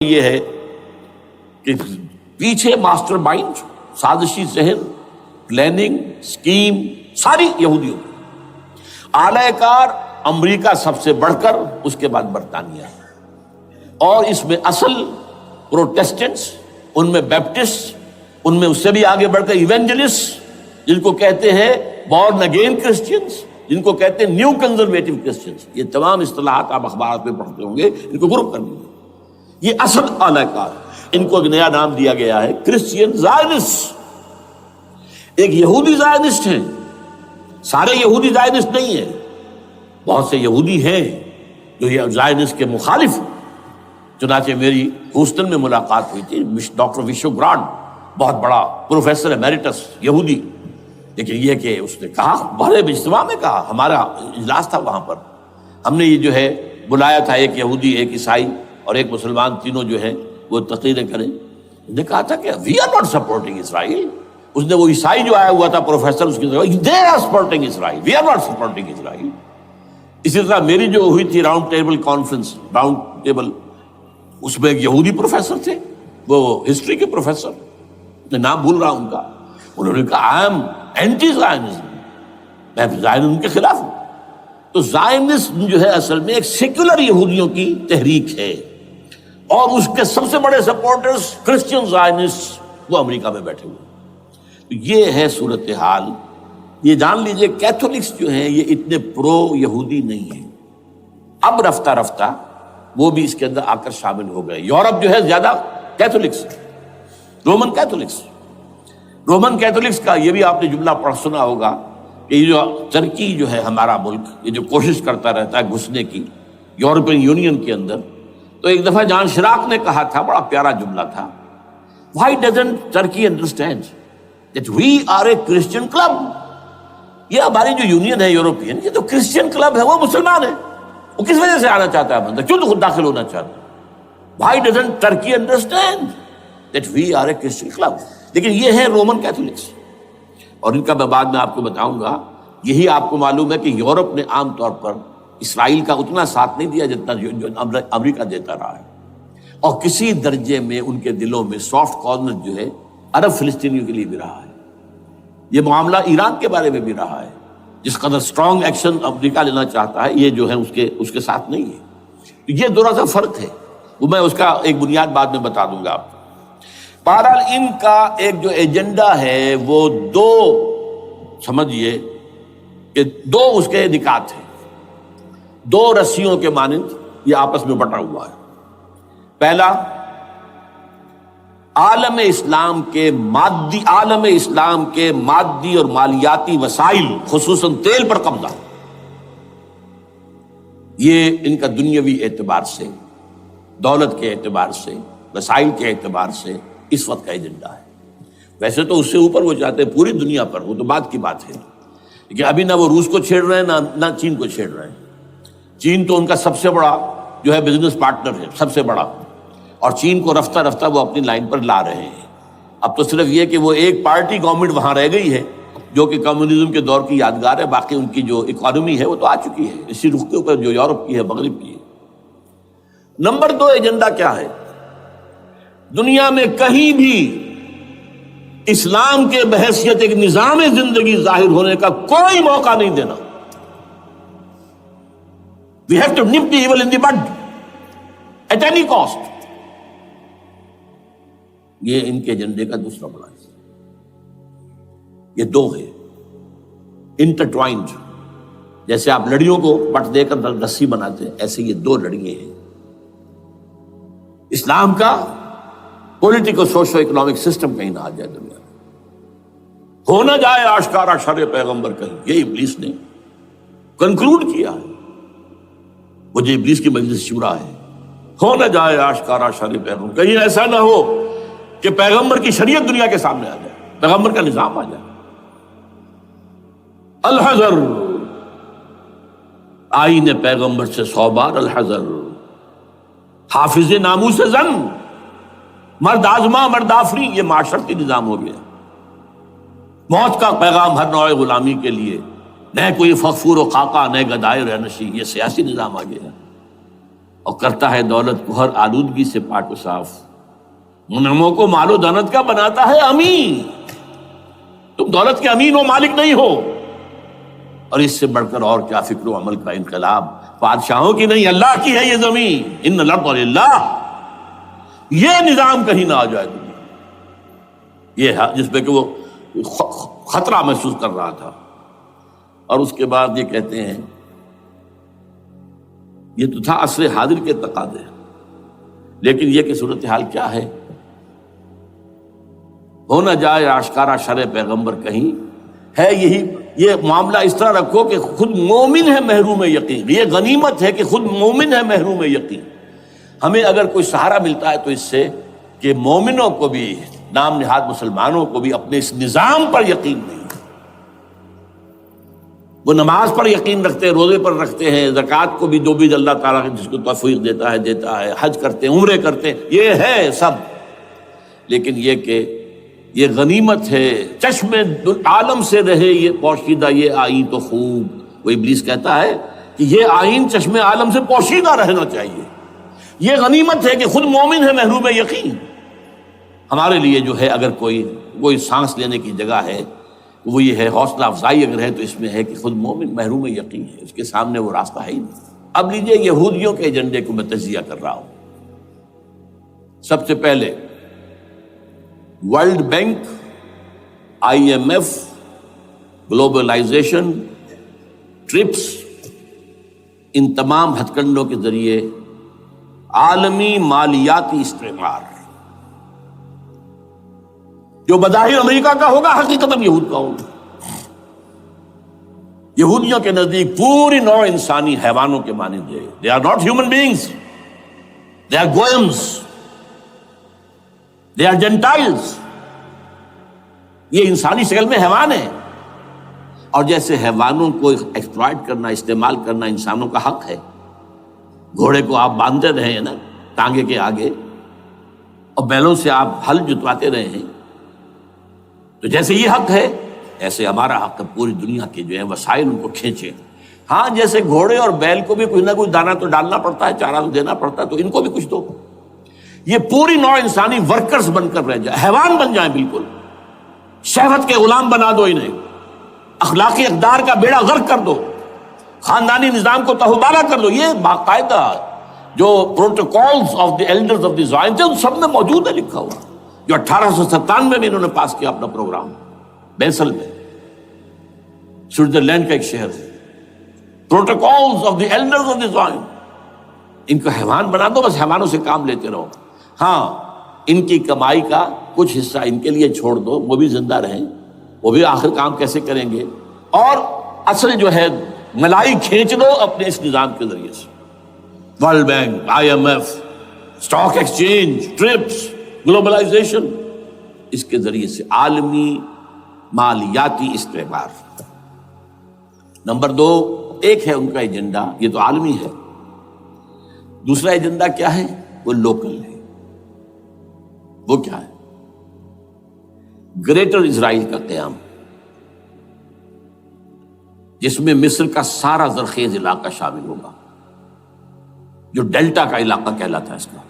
یہ ہے کہ پیچھے ماسٹر مائنڈ، سازشی ذہن، پلاننگ، سکیم ساری یہودیوں کی۔ اعلی کار امریکہ سب سے بڑھ کر، اس کے بعد برطانیہ ہے، اور اس میں اصل پروٹیسٹنٹس، ان میں بیپٹسٹ، ان میں اس سے بھی آگے بڑھ کر ایونجلسٹ، جن کو کہتے ہیں بورن اگین کرسچنس، جن کو کہتے ہیں نیو کنزرویٹو کرسچنس، یہ تمام اصطلاحات آپ اخبارات میں پڑھتے ہوں گے، ان کو گروپ کر لیجیے۔ یہ اصل اعلی کار، ان کو ایک نیا نام دیا گیا ہے کرسچین زائنسٹ۔ ایک یہودی زائنسٹ ہیں، سارے یہودی زائنسٹ نہیں ہیں، بہت سے یہودی ہیں جو یہ زائنسٹ کے مخالف ہیں۔ چنانچہ میری ہوسٹن میں ملاقات ہوئی تھی ڈاکٹر وشو گرانٹ، بہت بڑا پروفیسر ایمیریٹس یہودی، لیکن یہ کہ اس نے کہا، بڑے اجتماع میں کہا، ہمارا اجلاس تھا وہاں پر، ہم نے یہ جو ہے بلایا تھا، ایک یہودی، ایک عیسائی اور ایک مسلمان، تینوں جو ہیں وہ تقریریں کریں۔ اس نے کہا تھا کہ وی آر ناٹ سپورٹنگ اسرائیل۔ اس نے وہ عیسائی جو آیا ہوا تھا پروفیسر، اس کی طرف they are supporting Israel, we are not supporting Israel. اسی طرح میری جو ہوئی تھی round table conference, round table, اس میں ایک یہودی پروفیسر تھے، وہ ہسٹری کے پروفیسر، میں نام بھول رہا ہوں ان کا، انہوں نے کہا آئی ایم اینٹی زائنزم، میں زائنزم کے خلاف ہوں۔ تو زائنسم جو ہے اصل میں ایک سیکولر یہودیوں کی تحریک ہے، اور اس کے سب سے بڑے سپورٹرز کرسچین زائنسٹ وہ امریکہ میں بیٹھے ہوئے۔ تو یہ ہے صورتحال۔ یہ جان لیجئے کیتھولکس جو ہیں یہ اتنے پرو یہودی نہیں ہیں، اب رفتہ رفتہ وہ بھی اس کے اندر آ کر شامل ہو گئے۔ یورپ جو ہے زیادہ Catholics, Roman Catholics, Roman Catholics کا یہ بھی آپ نے جملہ پڑھ سنا ہوگا کہ یہ جو ترکی جو ہے ہمارا ملک، یہ جو کوشش کرتا رہتا ہے گھسنے کی یورپین یونین کے اندر، تو ایک دفعہ جان شراق نے کہا تھا، بڑا پیارا جملہ تھا، Why doesn't Turkey understand that we are a Christian club؟ یہ ہماری جو یونین ہے یورپین، یہ تو کرسچین کلب ہے، وہ مسلمان ہے، وہ کس وجہ سے آنا چاہتا ہے اندر، کیوں تو خود داخل ہونا چاہتا ہے؟ Why doesn't Turkey understand that we are a Christian club؟ لیکن یہ ہے رومن کیتھولکس، اور ان کا میں بعد میں آپ کو بتاؤں گا۔ یہی آپ کو معلوم ہے کہ یورپ نے عام طور پر اسرائیل کا اتنا ساتھ نہیں دیا جتنا جو امریکہ دیتا رہا ہے، اور کسی درجے میں ان کے دلوں میں سافٹ کارنر جو ہے عرب فلسطینیوں کے لیے بھی رہا ہے۔ یہ معاملہ ایران کے بارے میں بھی رہا ہے، جس قدر سٹرانگ ایکشن امریکہ لینا چاہتا ہے، یہ جو ہے اس کے ساتھ نہیں ہے۔ یہ تھوڑا سا فرق ہے، وہ میں اس کا ایک بنیاد بعد میں بتا دوں گا آپ کو۔ بہرحال ان کا ایک جو ایجنڈا ہے وہ دو، سمجھیے کہ دو اس کے نکات ہیں، دو رسیوں کے مانند یہ آپس میں بٹا ہوا ہے۔ پہلا، عالم اسلام کے مادی اور مالیاتی وسائل، خصوصاً تیل پر قبضہ، یہ ان کا دنیاوی اعتبار سے، دولت کے اعتبار سے، وسائل کے اعتبار سے اس وقت کا ایجنڈا ہے۔ ویسے تو اس سے اوپر وہ چاہتے ہیں پوری دنیا پر، وہ تو بات کی بات ہے، لیکن ابھی نہ وہ روس کو چھیڑ رہے ہیں نہ چین کو چھیڑ رہے ہیں۔ چین تو ان کا سب سے بڑا جو ہے بزنس پارٹنر ہے، سب سے بڑا، اور چین کو رفتہ رفتہ وہ اپنی لائن پر لا رہے ہیں۔ اب تو صرف یہ کہ وہ ایک پارٹی گورنمنٹ وہاں رہ گئی ہے جو کہ کمیونزم کے دور کی یادگار ہے، باقی ان کی جو اکانومی ہے وہ تو آ چکی ہے اسی رخ کے اوپر جو یورپ کی ہے، مغرب کی ہے۔ نمبر دو ایجنڈا کیا ہے؟ دنیا میں کہیں بھی اسلام کے بحیثیت ایک نظام زندگی ظاہر ہونے کا کوئی موقع نہیں دینا۔ We have to nip the evil in the bud at any cost۔ یہ ان کے ایجنڈے کا دوسرا بڑا حصہ۔ یہ دو ہے انٹرٹوائنڈ، جیسے آپ لڑیوں کو پٹ دے کر رسی بناتے ہیں، ایسے یہ دو لڑیے ہیں۔ اسلام کا پولیٹیکل سوشو اکنامک سسٹم کہیں نہ آ جائے دنیا میں، ہو نہ جائے آشکارا شر پیغمبر کہیں، یہ ابلیس نے کنکلوڈ کیا ہے، وہ جو ابلیس کی مجلس شورا ہے، ہو نہ جائے آشکارا شر پیغمبر، کہیں ایسا نہ ہو کہ پیغمبر کی شریعت دنیا کے سامنے آ جائے، پیغمبر کا نظام آ جائے۔ الحذر، آئین پیغمبر سے 100 بار الحذر، حافظ ناموس زن، مرد آزما مرد آفری، یہ معاشرتی نظام ہو گیا۔ موت کا پیغام ہر نوع غلامی کے لیے، نہ کوئی فخور و خاکہ، نہ گدائے رہنشی، یہ سیاسی نظام آ گیا۔ اور کرتا ہے دولت کو ہر آلودگی سے پاک و صاف، منعموں کو مال و دولت کا بناتا ہے امین۔ تم دولت کے امین و مالک نہیں ہو، اور اس سے بڑھ کر اور کیا فکر و عمل کا انقلاب، بادشاہوں کی نہیں اللہ کی ہے یہ زمین، ان الارض للہ، یہ نظام کہیں نہ آ جائے دنیا، یہ جس پہ کہ وہ خطرہ محسوس کر رہا تھا۔ اور اس کے بعد یہ کہتے ہیں یہ تو تھا عصر حاضر کے تقاضے، لیکن یہ کہ صورتحال کیا ہے، ہو نہ جائے آشکارا شرع پیغمبر کہیں، ہے یہی یہ معاملہ اس طرح رکھو کہ خود مومن ہے محروم یقین، یہ غنیمت ہے کہ خود مومن ہے محروم یقین۔ ہمیں اگر کوئی سہارا ملتا ہے تو اس سے کہ مومنوں کو بھی، نام نہاد مسلمانوں کو بھی اپنے اس نظام پر یقین نہیں، وہ نماز پر یقین رکھتے ہیں، روزے پر رکھتے ہیں، زکوٰۃ کو بھی جو بھی اللہ تعالیٰ جس کو توفیق دیتا ہے، حج کرتے ہیں، عمرے کرتے ہیں، یہ ہے سب، لیکن یہ کہ یہ غنیمت ہے، چشم عالم سے رہے یہ پوشیدہ یہ آئین تو خوب۔ وہ ابلیس کہتا ہے کہ یہ آئین چشم عالم سے پوشیدہ رہنا چاہیے، یہ غنیمت ہے کہ خود مومن ہے محروم یقین۔ ہمارے لیے جو ہے اگر کوئی سانس لینے کی جگہ ہے وہ یہ ہے، حوصلہ افزائی اگر ہے تو اس میں ہے کہ خود مومن محروم یقین ہے، اس کے سامنے وہ راستہ ہے ہی نہیں۔ اب لیجئے یہودیوں کے ایجنڈے کو میں تجزیہ کر رہا ہوں۔ سب سے پہلے World Bank, I M F, globalization, TRIPS, ان تمام ہتھ کنڈوں کے ذریعے عالمی مالیاتی استعمار جو بظاہر امریکہ کا ہوگا حقیقتاً یہود کا ہوگا۔ یہودیوں کے نزدیک پوری نوع انسانی حیوانوں کے مانند ہے، they are not human beings, they are goyams, they are Gentiles، یہ انسانی شکل میں حیوان ہیں، اور جیسے حیوانوں کو ایکسپلائٹ کرنا، استعمال کرنا انسانوں کا حق ہے، گھوڑے کو آپ باندھتے رہے ہیں نا ٹانگے کے آگے، اور بیلوں سے آپ ہل جتواتے رہے ہیں، تو جیسے یہ حق ہے ایسے ہمارا حق ہے پوری دنیا کے جو ہے وسائل ان کو کھینچے۔ ہاں جیسے گھوڑے اور بیل کو بھی کچھ نہ کچھ دانہ تو ڈالنا پڑتا ہے، چارہ تو دینا پڑتا ہے، تو ان کو بھی کچھ دو، یہ پوری نوع انسانی ورکرز بن کر رہ جائے، حیوان بن جائیں، بالکل شہوت کے غلام بنا دو انہیں، اخلاقی اقدار کا بیڑا غرق کر دو، خاندانی نظام کو تہوبالا کر دو۔ یہ باقاعدہ جو protocols of the elders of the Zion تھے ان سب میں موجود ہے لکھا ہوا، جو 1897 میں انہوں نے پاس کیا اپنا پروگرام بیسل میں، سوئٹزرلینڈ کا ایک شہر ہے، protocols of the elders of the Zion. ان کو حیوان بنا دو، بس حیوانوں سے کام لیتے رہو، ہاں ان کی کمائی کا کچھ حصہ ان کے لیے چھوڑ دو، وہ بھی زندہ رہیں، وہ بھی آخر کام کیسے کریں گے، اور اصل جو ہے ملائی کھینچ دو اپنے اس نظام کے ذریعے سے۔ World Bank, I M F, stock exchange, TRIPS, globalization, اس کے ذریعے سے عالمی مالیاتی استعمار۔ نمبر 2، ایک ہے ان کا ایجنڈا، یہ تو عالمی ہے، دوسرا ایجنڈا کیا ہے؟ وہ لوکل ہے۔ وہ کیا ہے؟ گریٹر اسرائیل کا قیام، جس میں مصر کا سارا زرخیز علاقہ شامل ہوگا، جو ڈیلٹا کا علاقہ کہلاتا ہے اس کا،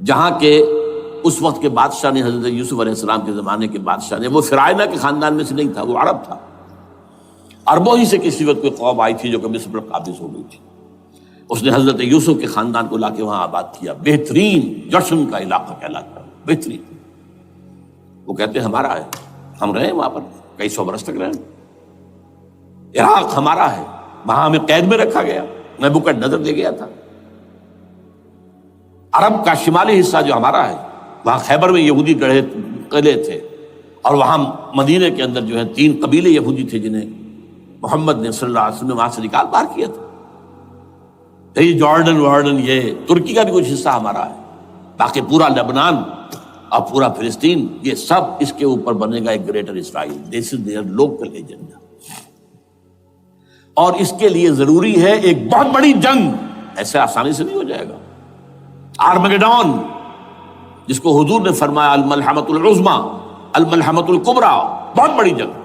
جہاں کے اس وقت کے بادشاہ نے، حضرت یوسف علیہ السلام کے زمانے کے بادشاہ نے، وہ فرعونہ کے خاندان میں سے نہیں تھا، وہ عرب تھا، عربوں ہی سے کسی وقت کوئی قوم آئی تھی جو کہ مصر پر قابض ہو گئی تھی، اس نے حضرت یوسف کے خاندان کو لا کے وہاں آباد کیا، بہترین جشن کا علاقہ کہلاتا ہے، بہترین۔ وہ کہتے ہیں ہمارا ہے، ہم رہے وہاں پر کئی سو برس تک رہے، عراق ہمارا ہے، وہاں ہمیں قید میں رکھا گیا، نبوکدنضر دے گیا تھا۔ عرب کا شمالی حصہ جو ہمارا ہے، وہاں خیبر میں یہودی قلعے تھے، اور وہاں مدینے کے اندر جو ہے 3 قبیلے یہودی تھے جنہیں محمد نے صلی اللہ علیہ وسلم نے وہاں سے نکال باہر کیا تھا۔ یہ جارڈن یہ ترکی کا بھی کچھ حصہ ہمارا ہے، باقی پورا لبنان اور پورا فلسطین، یہ سب اس کے اوپر بنے گا ایک greater Israel. This is there local agenda, اور اس کے لیے ضروری ہے ایک بہت بڑی جنگ، ایسے آسانی سے نہیں ہو جائے گا۔ آرمگیڈون، جس کو حضور نے فرمایا الملحمۃ العظمیٰ، الملحمۃ الکبریٰ، بہت بڑی جنگ،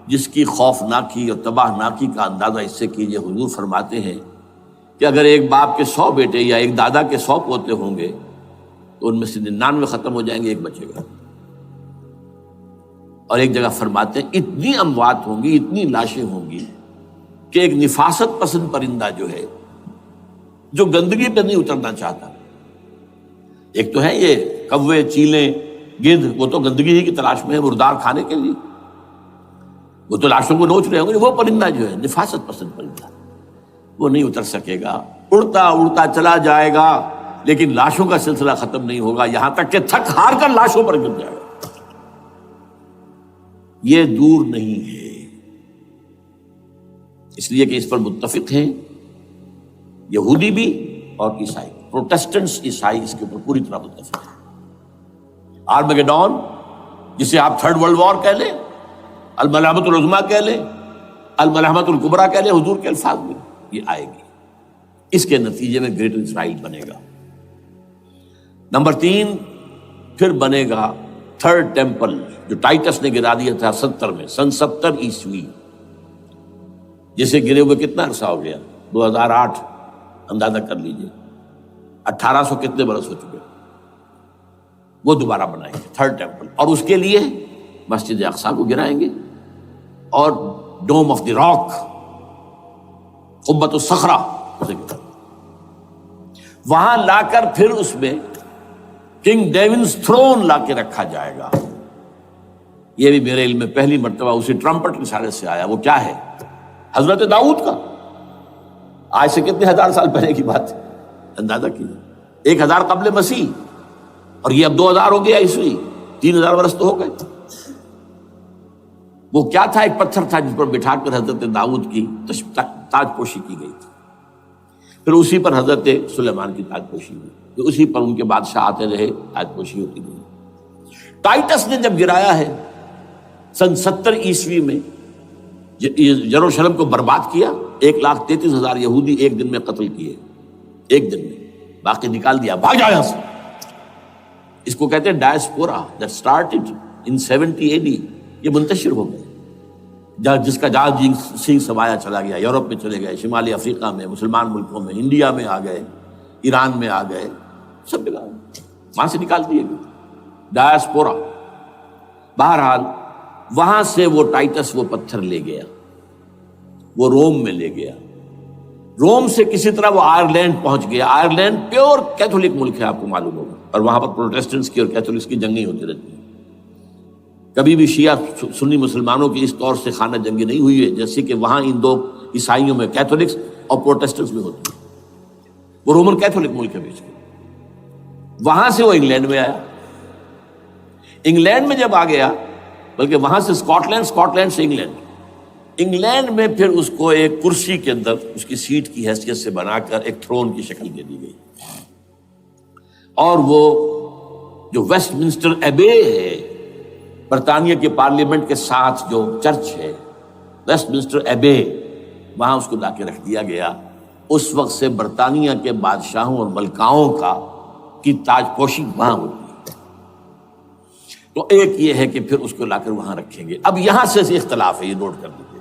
جس کی خوفناکی اور تباہ ناکی کا اندازہ اس سے کیجئے، حضور فرماتے ہیں کہ اگر ایک باپ کے 100 بیٹے یا ایک دادا کے 100 پوتے ہوں گے تو ان میں سے 99 ختم ہو جائیں گے، ایک بچے گا۔ اور ایک جگہ فرماتے ہیں اتنی اموات ہوں گی، اتنی لاشیں ہوں گی کہ ایک نفاست پسند پرندہ جو ہے، جو گندگی پہ نہیں اترنا چاہتا، ایک تو ہے یہ کوے، چیلیں، گدھ، وہ تو گندگی ہی کی تلاش میں ہے مردار کھانے کے لیے، وہ تو لاشوں کو نوچ رہے ہوں گے۔ وہ پرندہ جو ہے نفاست پسند پرندہ، وہ نہیں اتر سکے گا، اڑتا اڑتا چلا جائے گا، لیکن لاشوں کا سلسلہ ختم نہیں ہوگا، یہاں تک کہ تھک ہار کر لاشوں پر گر جائے گا۔ یہ دور نہیں ہے، اس لیے کہ اس پر متفق ہیں یہودی بھی اور عیسائی، پروٹسٹنٹس، عیسائی اس کے اوپر پوری طرح متفق ہیں۔ آرمیگیڈون، جسے آپ تھرڈ ورلڈ وار کہہ لیں، الملحمۃ العظمیٰ کہہ لیں، الملحمۃ الکبریٰ کہہ لیں، حضور کے الفاظ میں یہ آئے گی۔ اس کے نتیجے میں گریٹ اسرائیل بنے گا۔ نمبر 3 پھر بنے گا تھرڈ ٹیمپل، جو ٹائٹس نے گرا دیا تھا 70 میں، سن 70 عیسوی، جسے گرے ہوئے کتنا عرصہ ہو گیا؟ 2008، اندازہ کر لیجئے 1800 کتنے برس ہو چکے۔ وہ دوبارہ بنائیں گے تھرڈ ٹیمپل، اور اس کے لیے مسجد اقصیٰ کو گرائیں گے، اور ڈوم آف دی راک، قبۃ الصخرہ، وہاں لا کر پھر اس میں کنگ ڈیونز تھرون لا کے رکھا جائے گا۔ یہ بھی میرے علم میں پہلی مرتبہ اسی ٹرمپٹ رسالے سے آیا۔ وہ کیا ہے؟ حضرت داؤد کا، آج سے کتنے ہزار سال پہلے کی بات ہے، اندازہ کیجیے، 1000 قبل مسیح، اور یہ اب 2000 ہو گیا عیسوی، 3000 برس تو ہو گئے۔ وہ کیا تھا؟ ایک پتھر تھا جس پر بٹھا کر حضرت داؤد کی تاج پوشی کی گئی تھی، پھر اسی پر حضرت سلیمان کی تاج پوشی ہوئی، پھر اسی پر ان کے بادشاہ آتے رہے، تاج پوشی ہوتی گئی۔ ٹائٹس نے جب گرایا ہے سن 70 عیسوی میں، یروشلم کو برباد کیا، 1,33,000 یہودی ایک دن میں قتل کیے، ایک دن میں، باقی نکال دیا، بھاگ جاؤ یہاں سے۔ اس کو کہتے ہیں diaspora, that started in 70 AD، یہ منتشر ہو گئے، جس کا جہاز سنگھ سمایا چلا گیا، یورپ میں چلے گئے، شمالی افریقہ میں، مسلمان ملکوں میں، انڈیا میں آ گئے، ایران میں آ گئے، سب جگہ وہاں سے نکال دیے گئے، ڈائسپورا۔ بہرحال وہاں سے وہ ٹائٹس وہ پتھر لے گیا، وہ روم میں لے گیا، روم سے کسی طرح وہ آئرلینڈ پہنچ گیا۔ آئرلینڈ پیور کیتھولک ملک ہے، آپ کو معلوم ہوگا، اور وہاں پر پروٹیسٹنٹس کی اور کیتھولکس کی جنگیں ہوتی رہتی ہیں۔ کبھی بھی شیعہ سنی مسلمانوں کی اس طور سے خانہ جنگی نہیں ہوئی ہے جیسے کہ وہاں ان دو عیسائیوں میں، کیتھولکس اور پروٹیسٹنٹس میں ہوتی ہے۔ وہ رومن کیتھولک ملک ہے بیچ میں۔ وہاں سے وہ انگلینڈ میں آیا، انگلینڈ میں جب آ گیا، بلکہ وہاں سے اسکاٹ لینڈ سے انگلینڈ میں پھر اس کو ایک کرسی کے اندر اس کی سیٹ کی حیثیت سے بنا کر ایک تھرون کی شکل دے دی گئی، اور وہ جو ویسٹ منسٹر ایبے ہے، برطانیہ کے پارلیمنٹ کے ساتھ جو چرچ ہے، ویسٹ منسٹر ایبے، وہاں اس کو لا کے رکھ دیا گیا۔ اس وقت سے برطانیہ کے بادشاہوں اور ملکاؤں کی تاج پوشی وہاں ہوتی ہے۔ تو ایک یہ ہے کہ پھر اس کو لا کر وہاں رکھیں گے۔ اب یہاں سے اختلاف ہے، یہ نوٹ کر لیجیے،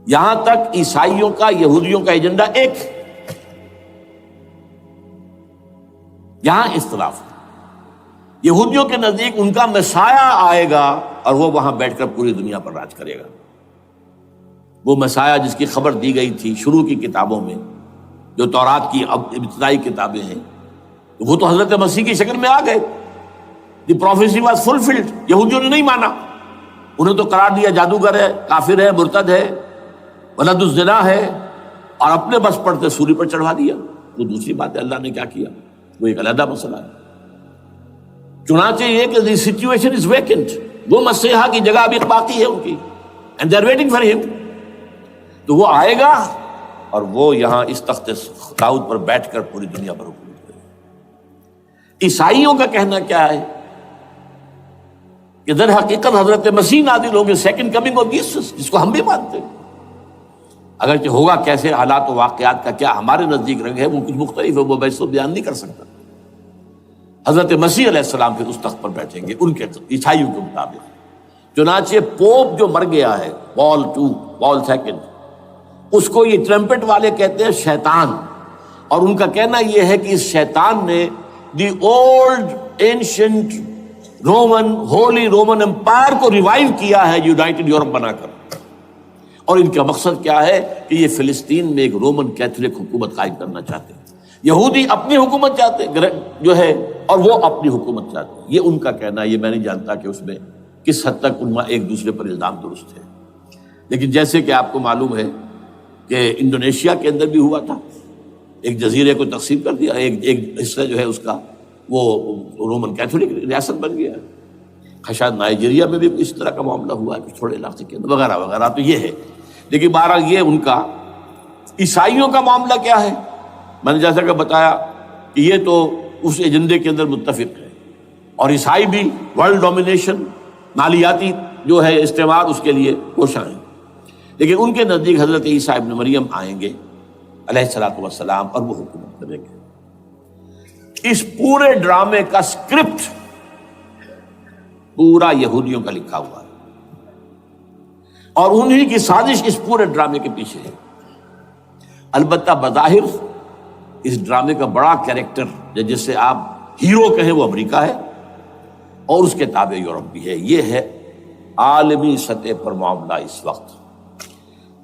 یہاں تک عیسائیوں کا، یہودیوں کا ایجنڈا ایک، یہاں اختلاف ہے۔ یہودیوں کے نزدیک ان کا مسیح آئے گا اور وہ وہاں بیٹھ کر پوری دنیا پر راج کرے گا۔ وہ مسیح جس کی خبر دی گئی تھی شروع کی کتابوں میں، جو تورات کی ابتدائی کتابیں ہیں، وہ تو حضرت مسیح کی شکل میں آ گئے۔ دی پروفیسی واز فلفلڈ۔ یہودیوں نے نہیں مانا، انہیں تو قرار دیا جادوگر ہے، کافر ہے، مرتد ہے، ولد الزنا ہے، اور اپنے بس پڑتے سوری پر چڑھوا دیا۔ وہ دوسری بات ہے، اللہ نے کیا کیا، وہ ایک علیحدہ مسئلہ ہے۔ چنانچہ یہ کہ دی سچویشن از ویکنٹ، وہ مسیحا کی جگہ ابھی باقی ہے ان کی، and they are waiting for ہم۔ تو وہ آئے گا اور وہ یہاں اس تخت داؤد پر بیٹھ کر پوری دنیا پر حکومت کرے گا۔ عیسائیوں کا کہنا کیا ہے کہ در حقیقت حضرت مسیح نازل ہوں گے، سیکنڈ کمنگ آف جیسس، جس کو ہم بھی مانتے ہیں، اگرچہ ہوگا کیسے، حالات و واقعات کا کیا ہمارے نزدیک رنگ ہے وہ کچھ مختلف ہے، وہ میں بیان نہیں کر سکتا۔ حضرت مسیح علیہ السلام پھر اس تخت پر بیٹھیں گے ان کے عیسائیوں کے مطابق۔ چنانچہ پوپ جو مر گیا ہے، پال II، اس کو یہ ٹرمپٹ والے کہتے ہیں شیطان، اور ان کا کہنا یہ ہے کہ اس شیطان نے the old ancient Roman holy Roman empire کو ریوائیو کیا ہے یونائٹڈ یورپ بنا کر، اور ان کا مقصد کیا ہے کہ یہ فلسطین میں ایک رومن کیتھولک حکومت قائم کرنا چاہتے ہیں۔ یہودی اپنی حکومت چاہتے جو ہے، اور وہ اپنی حکومت چاہتے ہیں، یہ ان کا کہنا ہے۔ یہ میں نہیں جانتا کہ اس میں کس حد تک ان ایک دوسرے پر الزام درست ہے، لیکن جیسے کہ آپ کو معلوم ہے کہ انڈونیشیا کے اندر بھی ہوا تھا، ایک جزیرے کو تقسیم کر دیا، ایک حصہ جو ہے اس کا وہ رومن کیتھولک ریاست بن گیا ہے۔ شاید نائجیریا میں بھی اس طرح کا معاملہ ہوا ہے کچھ تھوڑے علاقے کے اندر، وغیرہ وغیرہ۔ تو یہ ہے، لیکن بہرحال یہ ان کا۔ عیسائیوں کا معاملہ کیا ہے؟ میں نے جیسا کہ بتایا کہ یہ تو اس ایجنڈے کے اندر متفق ہے، اور عیسائی بھی ورلڈ ڈومینیشن، مالیاتی جو ہے استعمار، اس کے لیے کوشاں ہیں۔ لیکن ان کے نزدیک حضرت عیسیٰ ابن مریم آئیں گے علیہ الصلوۃ والسلام، اور وہ حکومت کریں گے۔ اس پورے ڈرامے کا اسکرپٹ پورا یہودیوں کا لکھا ہوا ہے، اور انہی کی سازش اس پورے ڈرامے کے پیچھے ہے۔ البتہ بظاہر اس ڈرامے کا بڑا کیریکٹر جس سے آپ ہیرو کہیں وہ امریکہ ہے، اور اس کے تابع یورپ بھی ہے۔ یہ ہے عالمی سطح پر معاملہ اس وقت۔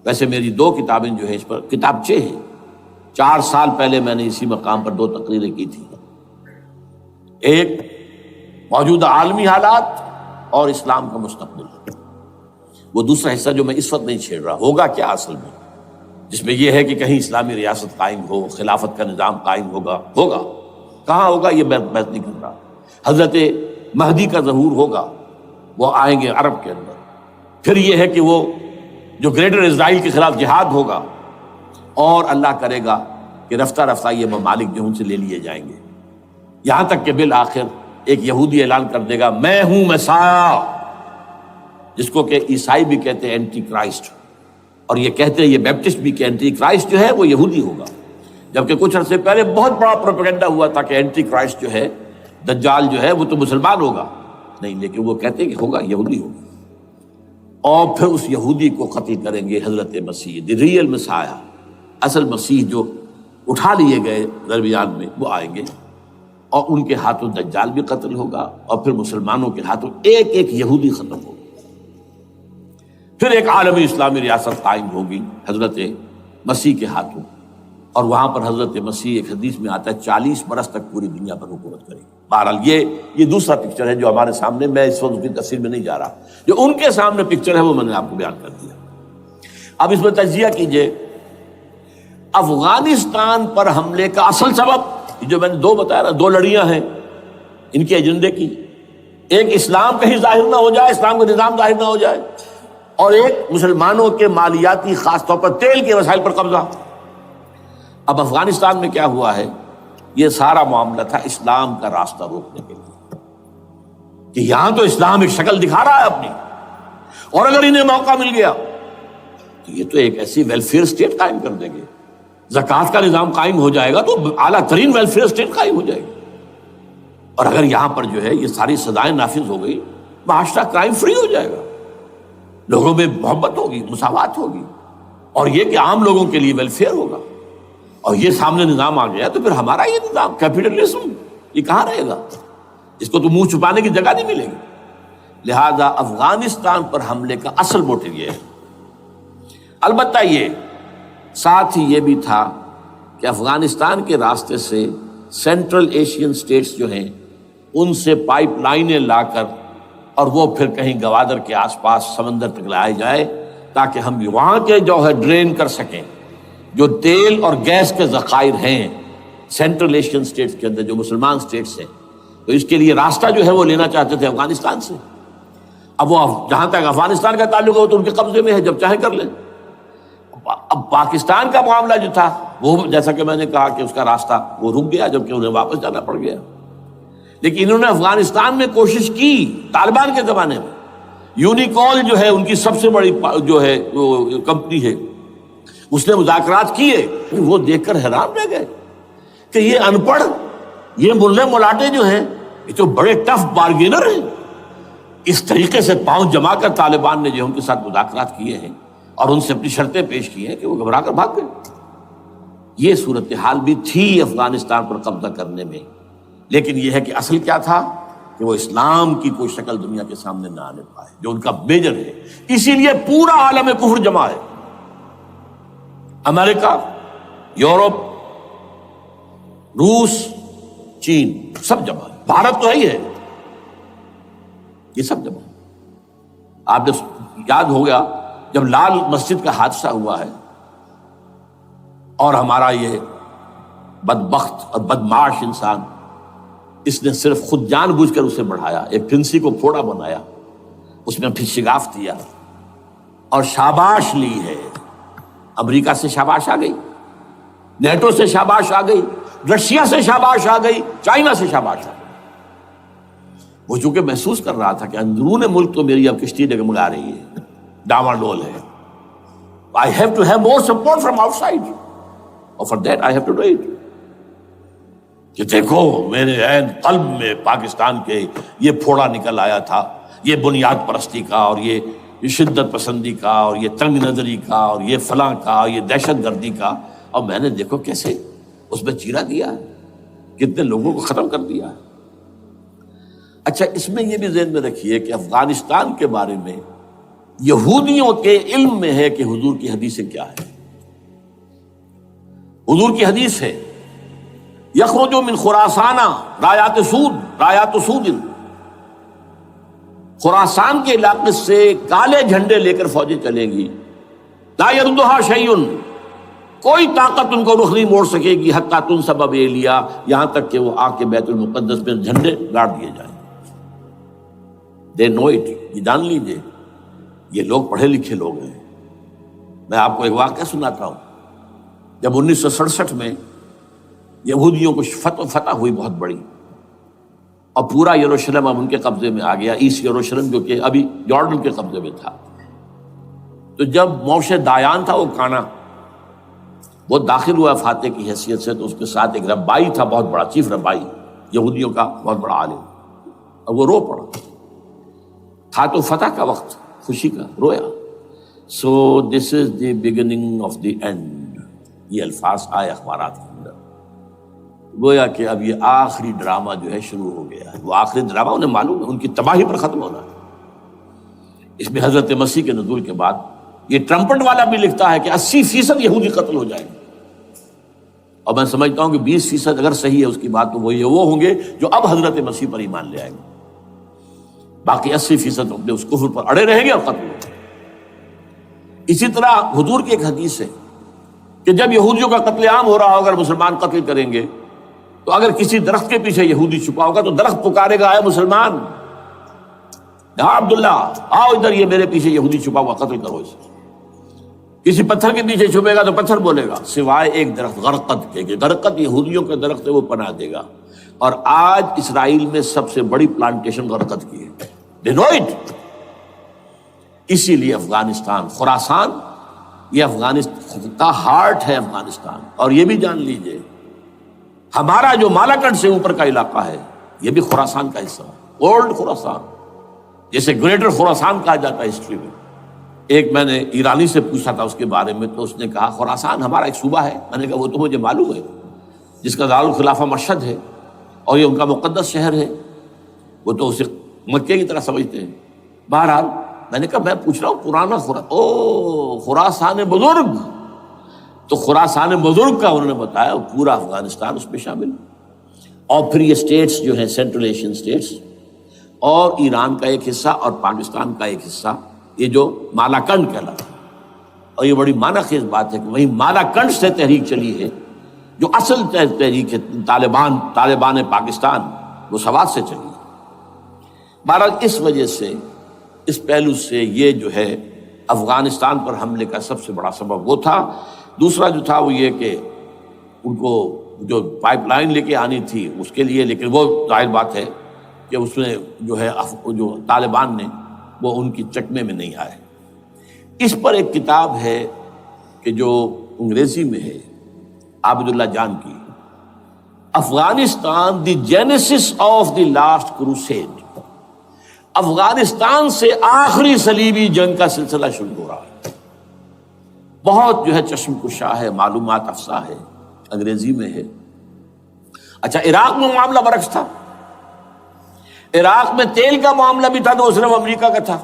ویسے میری 2 کتابیں جو ہیں اس پر کتابچے ہیں، 4 سال پہلے میں نے اسی مقام پر 2 تقریریں کی تھی۔ ایک موجودہ عالمی حالات اور اسلام کا مستقبل، وہ دوسرا حصہ جو میں اس وقت نہیں چھیڑ رہا، ہوگا کیا اصل میں، جس میں یہ ہے کہ کہیں اسلامی ریاست قائم ہو، خلافت کا نظام قائم ہوگا کہاں ہوگا یہ میں بحث نہیں کر رہا۔ حضرت مہدی کا ظہور ہوگا، وہ آئیں گے عرب کے اندر۔ پھر یہ ہے کہ وہ جو گریٹر اسرائیل کے خلاف جہاد ہوگا، اور اللہ کرے گا کہ رفتہ رفتہ یہ ممالک جو ان سے لے لیے جائیں گے، یہاں تک کہ بالآخر ایک یہودی اعلان کر دے گا میں ہوں مسیح، جس کو کہ عیسائی بھی کہتے ہیں اینٹی کرائسٹ، اور یہ کہتے ہیں یہ بیپٹسٹ بھی کہ اینٹی کرائسٹ جو ہے وہ یہودی ہوگا، جبکہ کچھ عرصے پہلے بہت بڑا پروپیگنڈا ہوا تھا کہ اینٹی کرائسٹ جو ہے، دجال جو ہے، وہ تو مسلمان ہوگا، نہیں، لیکن وہ کہتے ہیں کہ ہوگا یہودی ہوگا، اور پھر اس یہودی کو قتل کریں گے حضرت مسیح، دی ریئل مسیح، اصل مسیح جو اٹھا لیے گئے درمیان میں، وہ آئیں گے، اور ان کے ہاتھوں دجال بھی قتل ہوگا، اور پھر مسلمانوں کے ہاتھوں ایک ایک یہودی ختم ہوگا۔ پھر ایک عالمی اسلامی ریاست قائم ہوگی حضرت مسیح کے ہاتھوں، اور وہاں پر حضرت مسیح، ایک حدیث میں آتا ہے 40 برس تک پوری دنیا پر حکومت کرے گی۔ بہرحال یہ دوسرا پکچر ہے جو ہمارے سامنے، میں اس وقت کی تفصیل میں نہیں جا رہا، جو ان کے سامنے پکچر ہے وہ میں نے آپ کو بیان کر دیا۔ اب اس میں تجزیہ کیجئے افغانستان پر حملے کا اصل سبب، جو میں نے 2 بتایا نا، 2 لڑیاں ہیں ان کے ایجنڈے کی، ایک اسلام کہیں ظاہر نہ ہو جائے، اسلام کا نظام ظاہر نہ ہو جائے، اور ایک مسلمانوں کے مالیاتی، خاص طور پر تیل کے وسائل پر قبضہ۔ اب افغانستان میں کیا ہوا ہے، یہ سارا معاملہ تھا اسلام کا راستہ روکنے کے لیے، کہ یہاں تو اسلام ایک شکل دکھا رہا ہے اپنی، اور اگر انہیں موقع مل گیا تو یہ تو ایک ایسی ویلفیئر اسٹیٹ قائم کر دیں گے، زکوٰۃ کا نظام قائم ہو جائے گا تو اعلیٰ ترین ویلفیئر اسٹیٹ قائم ہو جائے گی، اور اگر یہاں پر جو ہے یہ ساری سزائیں نافذ ہو گئی، معاشرہ کرائم فری ہو جائے گا، لوگوں میں محبت ہوگی، مساوات ہوگی، اور یہ کہ عام لوگوں کے لیے ویلفیئر ہوگا، اور یہ سامنے نظام آ گیا تو پھر ہمارا یہ نظام کیپٹلزم یہ کہاں رہے گا، اس کو تو منہ چھپانے کی جگہ نہیں ملے گی۔ لہذا افغانستان پر حملے کا اصل موٹو یہ ہے۔ البتہ یہ ساتھ ہی یہ بھی تھا کہ افغانستان کے راستے سے سینٹرل ایشین سٹیٹس جو ہیں ان سے پائپ لائنیں لا کر، اور وہ پھر کہیں گوادر کے آس پاس سمندر تک لائے جائے، تاکہ ہم وہاں کے جو ہے ڈرین کر سکیں جو تیل اور گیس کے ذخائر ہیں سینٹرل ایشین سٹیٹس کے اندر، جو مسلمان سٹیٹس ہیں، تو اس کے لیے راستہ جو ہے وہ لینا چاہتے تھے افغانستان سے۔ اب وہ جہاں تک افغانستان کا تعلق ہو تو ان کے قبضے میں ہے، جب چاہیں کر لیں۔ اب پاکستان کا معاملہ جو تھا وہ جیسا کہ میں نے کہا کہ اس کا راستہ وہ رک گیا، جبکہ انہیں واپس جانا پڑ گیا۔ لیکن انہوں نے افغانستان میں کوشش کی، طالبان کے زمانے میں یونیکول جو ہے ان کی سب سے بڑی جو ہے کمپنی ہے، اس نے مذاکرات کیے، وہ دیکھ کر حیران رہ گئے کہ یہ ان پڑھ، یہ ملے ملاٹے جو ہیں یہ تو بڑے ٹف بارگینر ہیں۔ اس طریقے سے پاؤں جما کر طالبان نے جو ان کے ساتھ مذاکرات کیے ہیں اور ان سے اپنی شرطیں پیش کی ہیں کہ وہ گھبرا کر بھاگ گئے. یہ صورتحال بھی تھی افغانستان پر قبضہ کرنے میں، لیکن یہ ہے کہ اصل کیا تھا کہ وہ اسلام کی کوئی شکل دنیا کے سامنے نہ آنے پائے، جو ان کا میجر ہے. اسی لیے پورا عالم کفر جمع ہے، امریکہ، یورپ، روس، چین، سب جمع ہے. بھارت تو ہے ہی ہے، یہ سب جمع ہے. آپ نے یاد ہو گیا جب لال مسجد کا حادثہ ہوا ہے اور ہمارا یہ بدبخت اور بدمعاش انسان، اس نے صرف خود جان بوجھ کر اسے بڑھایا، ایک پھنسی کو پھوڑا بنایا، اس میں پھر شگاف دیا اور شاباش لی ہے. امریکہ سے شاباش آ گئی، نیٹو سے شاباش آ گئی، رشیا سے شاباش آ گئی، چائنا سے شاباش آ گئی. وہ چونکہ محسوس کر رہا تھا کہ اندرون ملک تو میری اب کشتی ڈگمگا رہی ہے، ڈاواڈول ہے. I have to have more support from outside. اور for that I have to do it. کہ دیکھو میرے عین قلب میں پاکستان کے یہ پھوڑا نکل آیا تھا، یہ بنیاد پرستی کا اور یہ شدت پسندی کا اور یہ تنگ نظری کا اور یہ فلاں کا، یہ دہشت گردی کا، اور میں نے دیکھو کیسے اس میں چیرا دیا ہے، کتنے لوگوں کو ختم کر دیا ہے. اچھا، اس میں یہ بھی ذہن میں رکھیے کہ افغانستان کے بارے میں یہودیوں کے علم میں ہے کہ حضور کی حدیثیں کیا ہے. حضور کی حدیث ہے یخرج من خراسان رایات سود، خراسان کے علاقے سے کالے جھنڈے لے کر فوجیں چلیں گی، لا یردھا شیء، کوئی طاقت ان کو رخ نہیں موڑ سکے گی، حتی تنصب بیلیا، یہاں تک کہ وہ آ کے بیت المقدس میں جھنڈے گاڑ دیے جائیں. دے نو اٹ، یہ جان لیجیے یہ لوگ پڑھے لکھے لوگ ہیں. میں آپ کو ایک واقعہ سناتا ہوں. جب 1967 میں یہودیوں کو فتح ہوئی بہت بڑی، اور پورا یروشلم اب ان کے قبضے میں آ گیا، ایسٹ یروشلم جو کہ ابھی جارڈن کے قبضے میں تھا. تو جب موشے دایان تھا وہ کانا، وہ داخل ہوا فاتح کی حیثیت سے، تو اس کے ساتھ ایک ربائی تھا بہت بڑا، چیف ربائی یہودیوں کا بہت بڑا عالم، اور وہ رو پڑا. تھا تو فتح کا وقت، خوشی کا، رویا. So this is the beginning of the end, یہ الفاظ آئے اخبارات کے اندر. گویا کہ اب یہ آخری ڈرامہ جو ہے شروع ہو گیا ہے. وہ آخری ڈرامہ انہیں معلوم ہے ان کی تباہی پر ختم ہونا ہے. اس میں حضرت مسیح کے نزول کے بعد یہ ٹرمپٹ والا بھی لکھتا ہے کہ 80% یہودی قتل ہو جائیں گے، اور میں سمجھتا ہوں کہ 20% اگر صحیح ہے اس کی بات، تو وہ ہوں گے جو اب حضرت مسیح پر ایمان لے آئیں گے. باقی 80% اپنے اس کفر پر اڑے رہیں گے اور قتل ہوں گے. اسی طرح حضور کی ایک حدیث ہے کہ جب یہودیوں کا قتل عام ہو رہا ہوگا، اگر مسلمان قتل کریں گے، تو اگر کسی درخت کے پیچھے یہودی چھپا ہوگا تو درخت پکارے گا، اے مسلمان، ہاں عبداللہ آؤ ادھر، یہ میرے پیچھے یہودی چھپا ہوا، قتل کرو اسے. کسی پتھر کے پیچھے چھپے گا تو پتھر بولے گا، سوائے ایک درخت غرقد کے، کہ غرقد یہودیوں کا درخت ہے، وہ پناہ دے گا. اور آج اسرائیل میں سب سے بڑی پلانٹیشن غرقد کی ہے. They know it. اسی لیے افغانستان، خراسان، یہ افغانستان کا ہارٹ ہے افغانستان. اور یہ بھی جان لیجئے ہمارا جو مالاکنڈ سے اوپر کا علاقہ ہے یہ بھی خراسان کا حصہ ہے، اولڈ خراسان، جیسے گریٹر خراسان کہا جاتا ہے ہسٹری میں. ایک میں نے ایرانی سے پوچھا تھا اس کے بارے میں، تو اس نے کہا خراسان ہمارا ایک صوبہ ہے. میں نے کہا وہ تو مجھے معلوم ہے، جس کا دارالخلافہ مشہد ہے اور یہ ان کا مقدس شہر ہے، وہ تو اسے مکے کی طرح سمجھتے ہیں. بہرحال میں نے کہا میں پوچھ رہا ہوں پرانا خراسان بزرگ. تو خراسان بزرگ کا انہوں نے بتایا پورا افغانستان اس میں شامل، اور پھر یہ اسٹیٹس جو ہیں سینٹرل ایشین اسٹیٹس، اور ایران کا ایک حصہ اور پاکستان کا ایک حصہ، یہ جو مالاکنڈ کہلاتا ہے. اور یہ بڑی معنی خیز بات ہے کہ وہی مالاکنڈ سے تحریک چلی ہے جو اصل تحریک ہے طالبان پاکستان، وہ سوات سے چلی ہے. بہرحال اس وجہ سے، اس پہلو سے یہ جو ہے افغانستان پر حملے کا سب سے بڑا سبب وہ تھا. دوسرا جو تھا وہ یہ کہ ان کو جو پائپ لائن لے کے آنی تھی اس کے لیے، لیکن وہ ظاہر بات ہے کہ اس میں جو ہے جو طالبان نے وہ ان کی چکمے میں نہیں آئے. اس پر ایک کتاب ہے کہ جو انگریزی میں ہے عابد اللہ جان کی، Afghanistan the genesis of the last crusade. Afghanistan سے آخری صلیبی جنگ کا سلسلہ شروع ہو رہا ہے. بہت جو ہے چشم کشا ہے، معلومات افزا ہے، انگریزی میں ہے۔ اچھا، عراق میں معاملہ برعکس تھا۔ عراق میں تیل کا معاملہ بھی تھا تو وہ صرف امریکہ کا تھا۔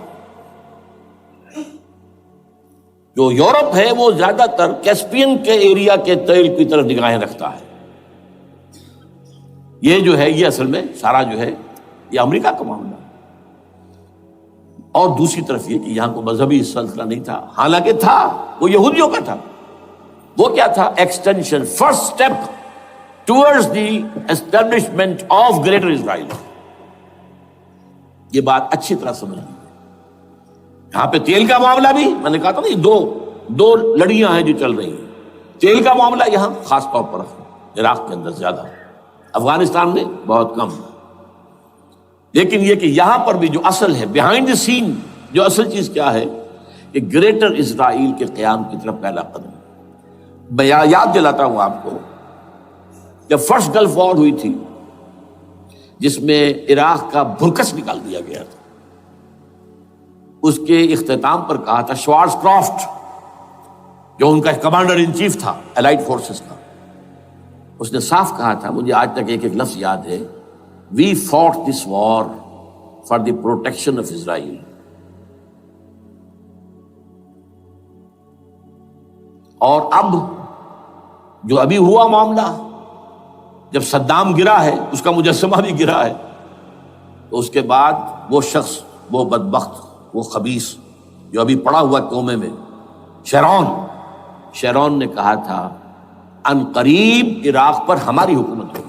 جو یورپ ہے وہ زیادہ تر کیسپین کے ایریا کے تیل کی طرف نگاہیں رکھتا ہے۔ یہ جو ہے یہ اصل میں سارا جو ہے یہ امریکہ کا معاملہ ہے۔ اور دوسری طرف یہ کہ یہاں کو مذہبی سلسلہ نہیں تھا، حالانکہ تھا، وہ یہودیوں کا تھا۔ وہ کیا تھا؟ Extension, first step towards the establishment of greater Israel. یہ بات اچھی طرح سمجھ لیجیے۔ یہاں پہ تیل کا معاملہ بھی میں نے کہا تھا نا، دو لڑیاں ہیں جو چل رہی ہیں۔ تیل کا معاملہ یہاں خاص طور پر عراق کے اندر زیادہ، افغانستان میں بہت کم۔ لیکن یہ کہ یہاں پر بھی جو اصل ہے، بیہائنڈ دی سین جو اصل چیز کیا ہے کہ گریٹر اسرائیل کے قیام کی طرف پہلا قدم۔ میں یاد دلاتا ہوں آپ کو، جب فرسٹ گلف وار ہوئی تھی جس میں عراق کا بھرکس نکال دیا گیا تھا، اس کے اختتام پر کہا تھا شوارز کرافٹ، جو ان کا کمانڈر ان چیف تھا الائیڈ فورسز کا، اس نے صاف کہا تھا، مجھے آج تک ایک ایک لفظ یاد ہے، we fought this war for the protection of Israel. اور اب جو ابھی ہوا معاملہ، جب صدام گرا ہے، اس کا مجسمہ بھی گرا ہے، تو اس کے بعد وہ شخص، وہ بدبخت، وہ خبیث جو ابھی پڑا ہوا کومے میں، شیرون نے کہا تھا ان قریب عراق پر ہماری حکومت ہوگی۔